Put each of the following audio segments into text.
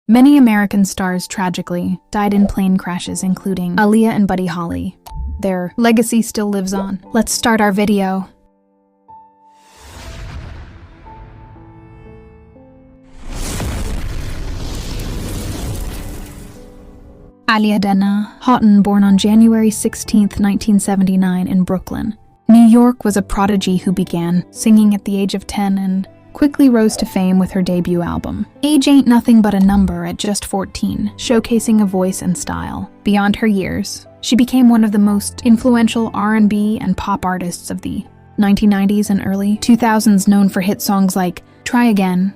Many American stars tragically died in plane crashes, including Aaliyah and Buddy Holly. Their legacy still lives on. Let's start our video. Aaliyah Dana Houghton, born on January 16, 1979 in Brooklyn, New York, was a prodigy who began singing at the age of 10 and quickly rose to fame with her debut album. Age ain't nothing but a number at just 14, showcasing a voice and style. Beyond her years, she became one of the most influential R&B and pop artists of the 1990s and early 2000s, known for hit songs like Try Again,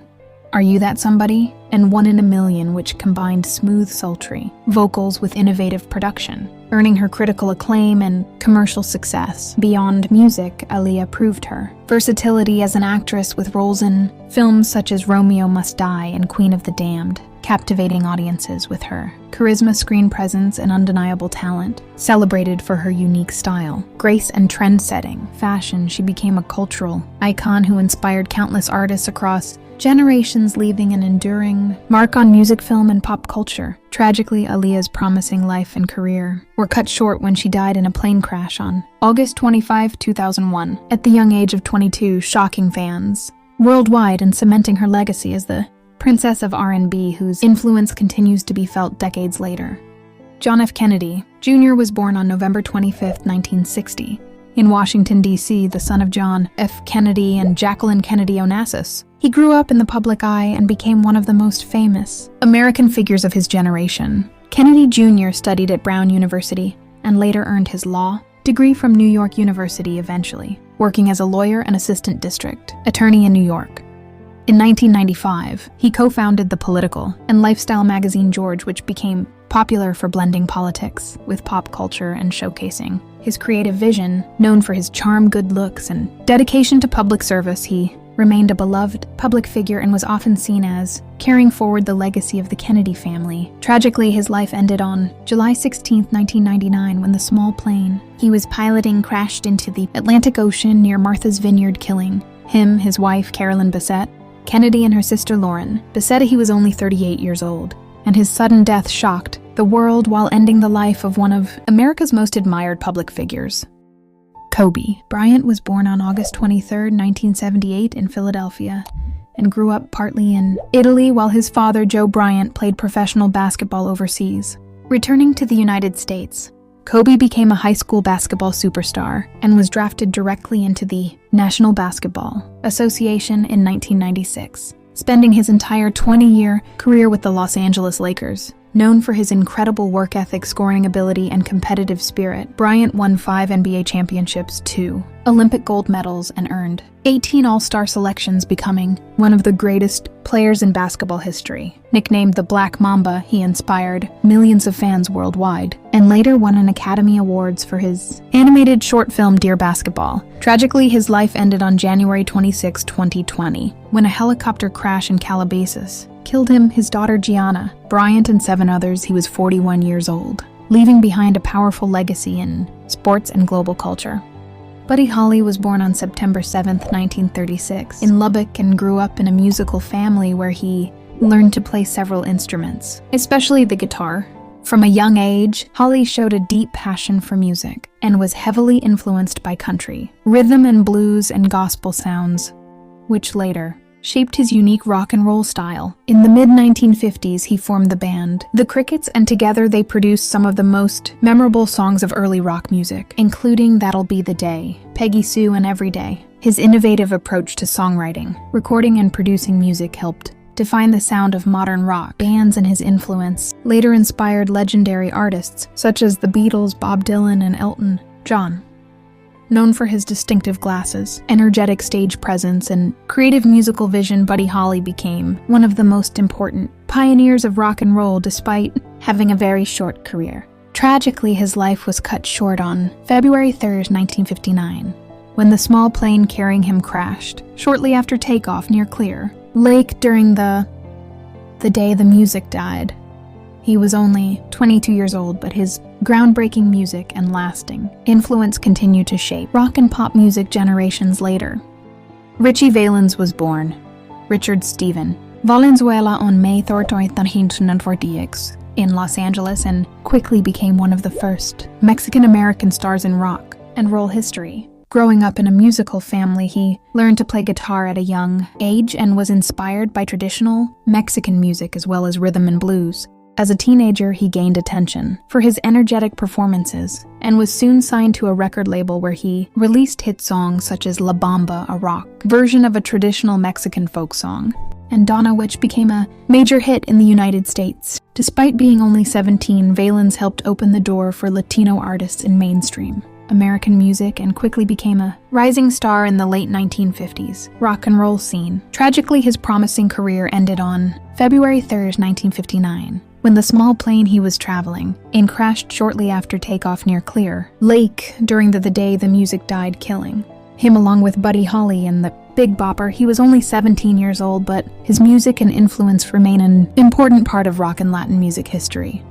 Are You That Somebody, and One in a Million, which combined smooth, sultry vocals with innovative production, earning her critical acclaim and commercial success. Beyond music, Aaliyah proved her versatility as an actress, with roles in films such as Romeo Must Die and Queen of the Damned, captivating audiences with her charisma, screen presence, and undeniable talent. Celebrated for her unique style, grace, and trend-setting fashion, she became a cultural icon who inspired countless artists across generations, leaving an enduring mark on music, film, and pop culture. Tragically, Aaliyah's promising life and career were cut short when she died in a plane crash on August 25, 2001, at the young age of 22, shocking fans worldwide and cementing her legacy as the princess of R&B, whose influence continues to be felt decades later. John F. Kennedy Jr. was born on November 25, 1960, in Washington, D.C., the son of John F. Kennedy and Jacqueline Kennedy Onassis. He grew up in the public eye and became one of the most famous American figures of his generation. Kennedy Jr. studied at Brown University and later earned his law degree from New York University, eventually working as a lawyer and assistant district attorney in New York. In 1995, he co-founded the political and lifestyle magazine George, which became popular for blending politics with pop culture and showcasing his creative vision. Known for his charm, good looks, and dedication to public service, he remained a beloved public figure and was often seen as carrying forward the legacy of the Kennedy family. Tragically, his life ended on July 16, 1999, when the small plane he was piloting crashed into the Atlantic Ocean near Martha's Vineyard, killing him, his wife, Carolyn Bessette, Kennedy, and her sister, Lauren. Bessette, he was only 38 years old, and his sudden death shocked the world while ending the life of one of America's most admired public figures. Kobe Bryant was born on August 23, 1978 in Philadelphia, and grew up partly in Italy while his father, Joe Bryant, played professional basketball overseas. Returning to the United States, Kobe became a high school basketball superstar and was drafted directly into the National Basketball Association in 1996, spending his entire 20-year career with the Los Angeles Lakers. Known for his incredible work ethic, scoring ability, and competitive spirit, Bryant won 5 NBA championships, 2 Olympic gold medals, and earned 18 All-Star selections, becoming one of the greatest players in basketball history. Nicknamed the Black Mamba, he inspired millions of fans worldwide, and later won an Academy Awards for his animated short film Dear Basketball. Tragically, his life ended on January 26, 2020, when a helicopter crash in Calabasas killed him, his daughter Gianna, Bryant, and 7 others. He was 41 years old, leaving behind a powerful legacy in sports and global culture. Buddy Holly was born on September 7, 1936, in Lubbock, and grew up in a musical family where he learned to play several instruments, especially the guitar. From a young age, Holly showed a deep passion for music and was heavily influenced by country, rhythm and blues, and gospel sounds, which later shaped his unique rock and roll style. In the mid-1950s, he formed the band The Crickets, and together they produced some of the most memorable songs of early rock music, including That'll Be the Day, Peggy Sue, and Every Day. His innovative approach to songwriting, recording, and producing music helped define the sound of modern rock bands, and his influence later inspired legendary artists such as the Beatles, Bob Dylan, and Elton John. Known for his distinctive glasses, energetic stage presence, and creative musical vision, Buddy Holly became one of the most important pioneers of rock and roll despite having a very short career. Tragically, his life was cut short on February 3, 1959, when the small plane carrying him crashed shortly after takeoff near Clear Lake during the day the music died. He was only 22 years old, but his groundbreaking music and lasting influence continue to shape rock and pop music generations later. Ritchie Valens was born Richard Stephen Valenzuela on May 13, 1946 in Los Angeles and quickly became one of the first Mexican-American stars in rock and roll history. Growing up in a musical family, he learned to play guitar at a young age and was inspired by traditional Mexican music as well as rhythm and blues. As a teenager, he gained attention for his energetic performances and was soon signed to a record label where he released hit songs such as La Bamba, a rock version of a traditional Mexican folk song, and Donna, which became a major hit in the United States. Despite being only 17, Valens helped open the door for Latino artists in mainstream American music and quickly became a rising star in the late 1950s rock and roll scene. Tragically, his promising career ended on February 3, 1959, when the small plane he was traveling in crashed shortly after takeoff near Clear Lake during the day the music died, killing him along with Buddy Holly and the Big Bopper. He was only 17 years old, but his music and influence remain an important part of rock and Latin music history.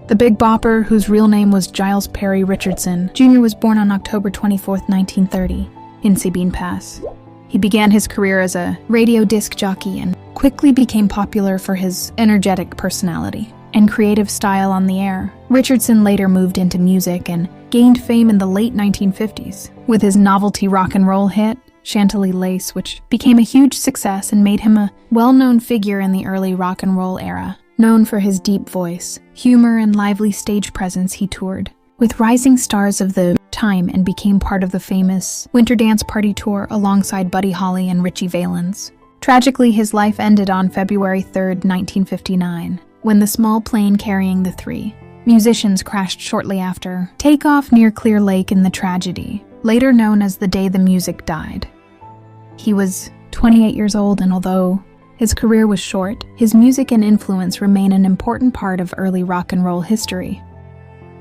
The Big Bopper, whose real name was Giles Perry Richardson Jr., was born on October 24, 1930, in Sabine Pass. He began his career as a radio disc jockey and quickly became popular for his energetic personality and creative style on the air. Richardson later moved into music and gained fame in the late 1950s with his novelty rock and roll hit, Chantilly Lace, which became a huge success and made him a well-known figure in the early rock and roll era. Known for his deep voice, humor, and lively stage presence, he toured with rising stars of the time and became part of the famous Winter Dance Party Tour alongside Buddy Holly and Ritchie Valens. Tragically, his life ended on February 3, 1959, when the small plane carrying the three musicians crashed shortly after takeoff near Clear Lake in the tragedy, later known as the day the music died. He was 28 years old, and although his career was short, his music and influence remain an important part of early rock and roll history.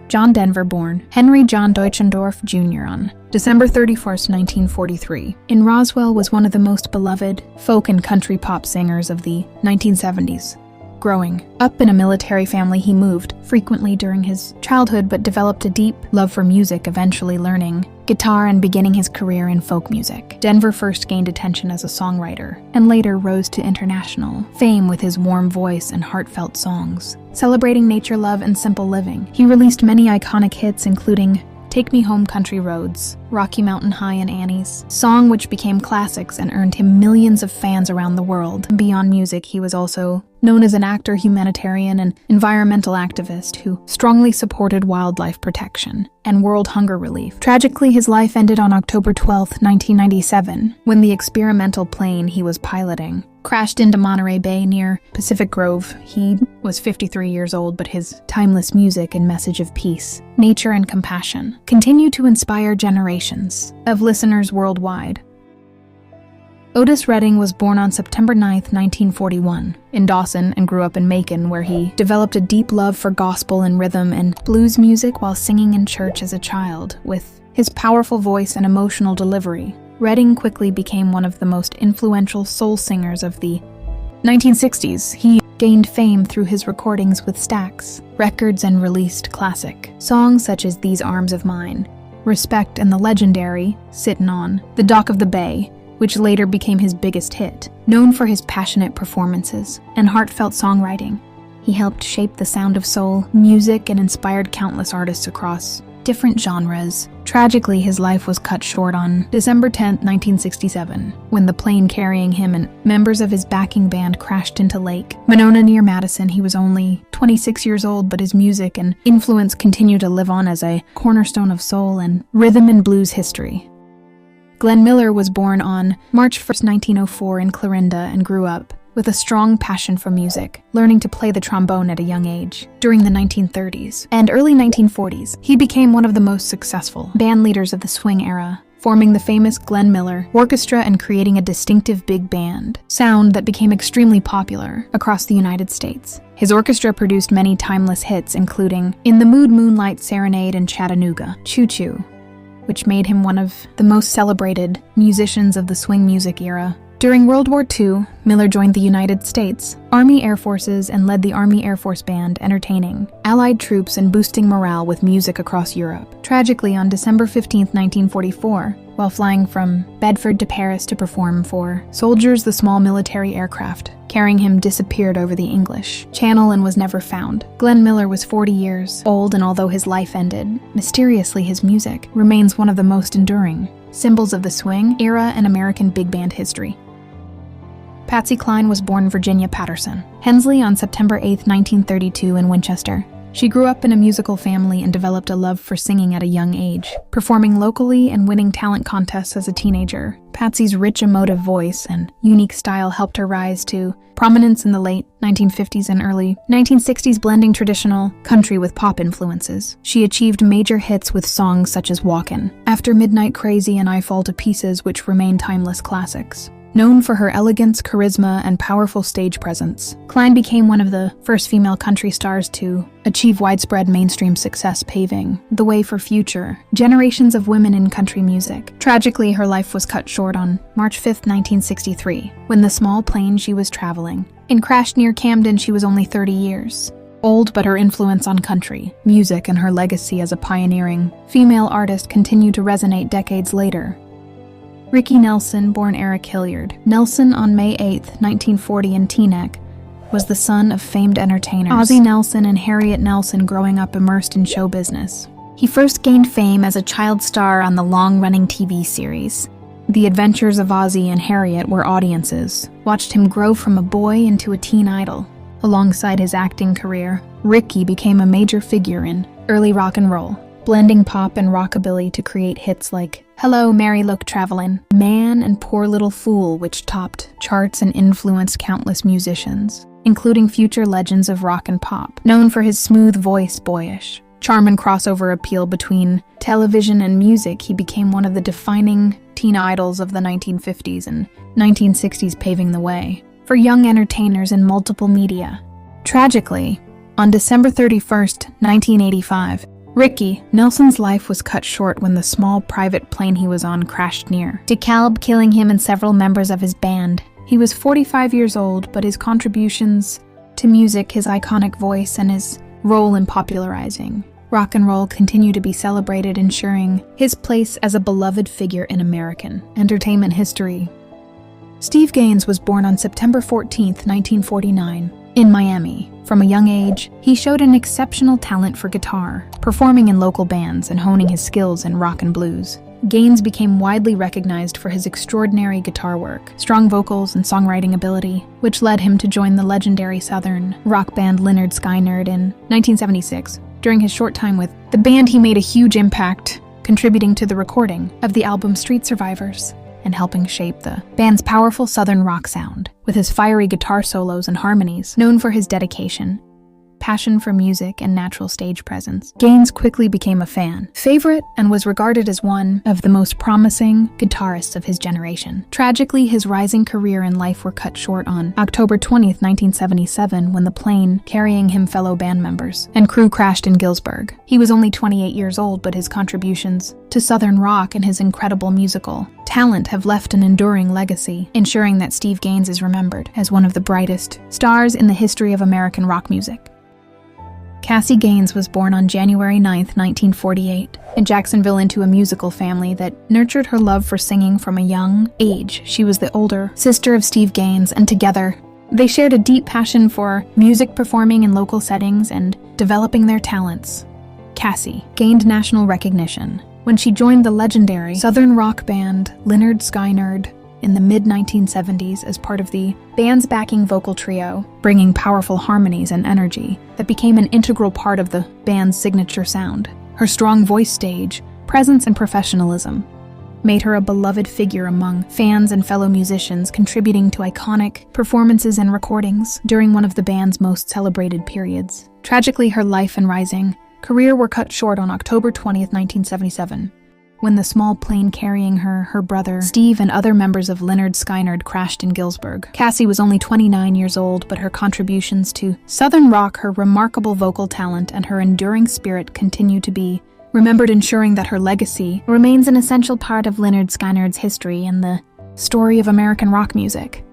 John Denver, born Henry John Deutschendorf Jr. on December 31, 1943, in Roswell, was one of the most beloved folk and country pop singers of the 1970s. Growing up in a military family, he moved frequently during his childhood but developed a deep love for music, eventually learning guitar and beginning his career in folk music. Denver first gained attention as a songwriter and later rose to international fame with his warm voice and heartfelt songs celebrating nature, love, and simple living. He released many iconic hits, including Take Me Home Country Roads, Rocky Mountain High, and Annie's song, which became classics and earned him millions of fans around the world. Beyond music, he was also known as an actor, humanitarian, and environmental activist who strongly supported wildlife protection and world hunger relief. Tragically, his life ended on October 12, 1997, when the experimental plane he was piloting crashed into Monterey Bay near Pacific Grove. He was 53 years old, but his timeless music and message of peace, nature, and compassion continue to inspire generations of listeners worldwide. Otis Redding was born on September 9, 1941, in Dawson and grew up in Macon, where he developed a deep love for gospel and rhythm and blues music while singing in church as a child. With his powerful voice and emotional delivery, Redding quickly became one of the most influential soul singers of the 1960s. He gained fame through his recordings with Stax Records and released classic songs such as These Arms of Mine, Respect, and the legendary Sittin' on the Dock of the Bay, which later became his biggest hit. Known for his passionate performances and heartfelt songwriting, he helped shape the sound of soul music and inspired countless artists across different genres. Tragically, his life was cut short on December 10, 1967, when the plane carrying him and members of his backing band crashed into Lake Monona near Madison. He was only 26 years old, but his music and influence continue to live on as a cornerstone of soul and rhythm and blues history. Glenn Miller was born on March 1, 1904 in Clarinda and grew up with a strong passion for music, learning to play the trombone at a young age. During the 1930s and early 1940s, he became one of the most successful band leaders of the swing era, forming the famous Glenn Miller Orchestra and creating a distinctive big band sound that became extremely popular across the United States. His orchestra produced many timeless hits, including In the Mood, Moonlight Serenade, and Chattanooga, Choo Choo, which made him one of the most celebrated musicians of the swing music era. During World War II, Miller joined the United States Army Air Forces and led the Army Air Force Band, entertaining Allied troops and boosting morale with music across Europe. Tragically, on December 15, 1944, while flying from Bedford to Paris to perform for soldiers. The small military aircraft carrying him disappeared over the English Channel and was never found. Glenn Miller was 40 years old, and although his life ended, mysteriously his music remains one of the most enduring symbols of the swing era and American big band history. Patsy Cline was born Virginia Patterson Hensley on September 8, 1932 in Winchester. She grew up in a musical family and developed a love for singing at a young age, performing locally and winning talent contests as a teenager. Patsy's rich, emotive voice and unique style helped her rise to prominence in the late 1950s and early 1960s, blending traditional country with pop influences. She achieved major hits with songs such as Walkin', After Midnight Crazy, and I Fall to Pieces, which remain timeless classics. Known for her elegance, charisma, and powerful stage presence, Cline became one of the first female country stars to achieve widespread mainstream success, paving the way for future generations of women in country music. Tragically, her life was cut short on March 5, 1963, when the small plane she was traveling in crashed near Camden. She was only 30 years old, but her influence on country music and her legacy as a pioneering female artist continue to resonate decades later. Ricky Nelson, born Eric Hilliard Nelson on May 8, 1940 in Teaneck, was the son of famed entertainers Ozzie Nelson and Harriet Nelson, growing up immersed in show business. He first gained fame as a child star on the long-running TV series The Adventures of Ozzie and Harriet, where audiences watched him grow from a boy into a teen idol. Alongside his acting career, Ricky became a major figure in early rock and roll, blending pop and rockabilly to create hits like Hello, Mary Look Travelin', Man, and Poor Little Fool, which topped charts and influenced countless musicians, including future legends of rock and pop. Known for his smooth voice, boyish charm, and crossover appeal between television and music, he became one of the defining teen idols of the 1950s and 1960s, paving the way for young entertainers in multiple media. Tragically, on December 31st, 1985, Ricky Nelson's life was cut short when the small private plane he was on crashed near DeKalb, killing him and several members of his band. He was 45 years old, but his contributions to music, his iconic voice, and his role in popularizing rock and roll continue to be celebrated, ensuring his place as a beloved figure in American entertainment history. Steve Gaines was born on September 14, 1949, in Miami. From a young age, he showed an exceptional talent for guitar, performing in local bands and honing his skills in rock and blues. Gaines became widely recognized for his extraordinary guitar work, strong vocals, and songwriting ability, which led him to join the legendary Southern rock band Lynyrd Skynyrd in 1976. During his short time with the band, he made a huge impact, contributing to the recording of the album Street Survivors and helping shape the band's powerful Southern rock sound. With his fiery guitar solos and harmonies, known for his dedication, passion for music, and natural stage presence, Gaines quickly became a fan favorite and was regarded as one of the most promising guitarists of his generation. Tragically, his rising career and life were cut short on October 20th, 1977, when the plane carrying him fellow band members and crew crashed in Gillsburg. He was only 28 years old, but his contributions to Southern rock and his incredible musical talent have left an enduring legacy, ensuring that Steve Gaines is remembered as one of the brightest stars in the history of American rock music. Cassie Gaines was born on January 9, 1948, in Jacksonville into a musical family that nurtured her love for singing from a young age. She was the older sister of Steve Gaines, and together, they shared a deep passion for music, performing in local settings, and developing their talents. Cassie gained national recognition when she joined the legendary Southern rock band Lynyrd Skynyrd in the mid-1970s as part of the band's backing vocal trio, bringing powerful harmonies and energy that became an integral part of the band's signature sound. Her strong voice, stage presence, and professionalism made her a beloved figure among fans and fellow musicians, contributing to iconic performances and recordings during one of the band's most celebrated periods. Tragically, her life and rising career were cut short on October 20th, 1977, when the small plane carrying her brother, Steve, and other members of Lynyrd Skynyrd crashed in Gillsburg. Cassie was only 29 years old, but her contributions to Southern rock, her remarkable vocal talent, and her enduring spirit continue to be remembered, ensuring that her legacy remains an essential part of Lynyrd Skynyrd's history and the story of American rock music.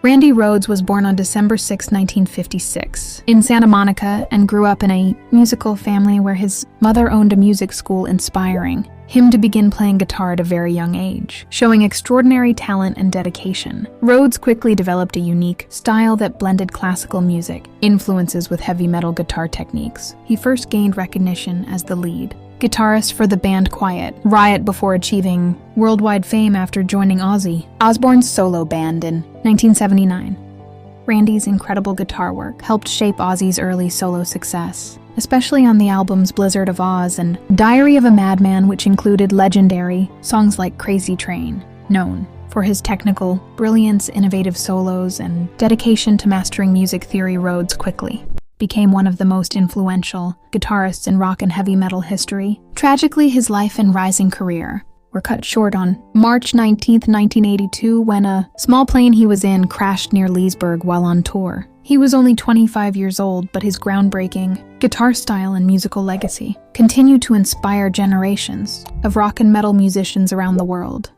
Randy Rhoads was born on December 6, 1956, in Santa Monica and grew up in a musical family where his mother owned a music school, inspiring him to begin playing guitar at a very young age, showing extraordinary talent and dedication. Rhoads quickly developed a unique style that blended classical music influences with heavy metal guitar techniques. He first gained recognition as the lead guitarist for the band Riot before achieving worldwide fame after joining Ozzy Osbourne's solo band in 1979. Randy's incredible guitar work helped shape Ozzy's early solo success, especially on the albums Blizzard of Oz and Diary of a Madman, which included legendary songs like Crazy Train. Known for his technical brilliance, innovative solos, and dedication to mastering music theory, Rhoads quickly became one of the most influential guitarists in rock and heavy metal history. Tragically, his life and rising career were cut short on March 19, 1982, when a small plane he was in crashed near Leesburg while on tour. He was only 25 years old, but his groundbreaking guitar style and musical legacy continue to inspire generations of rock and metal musicians around the world.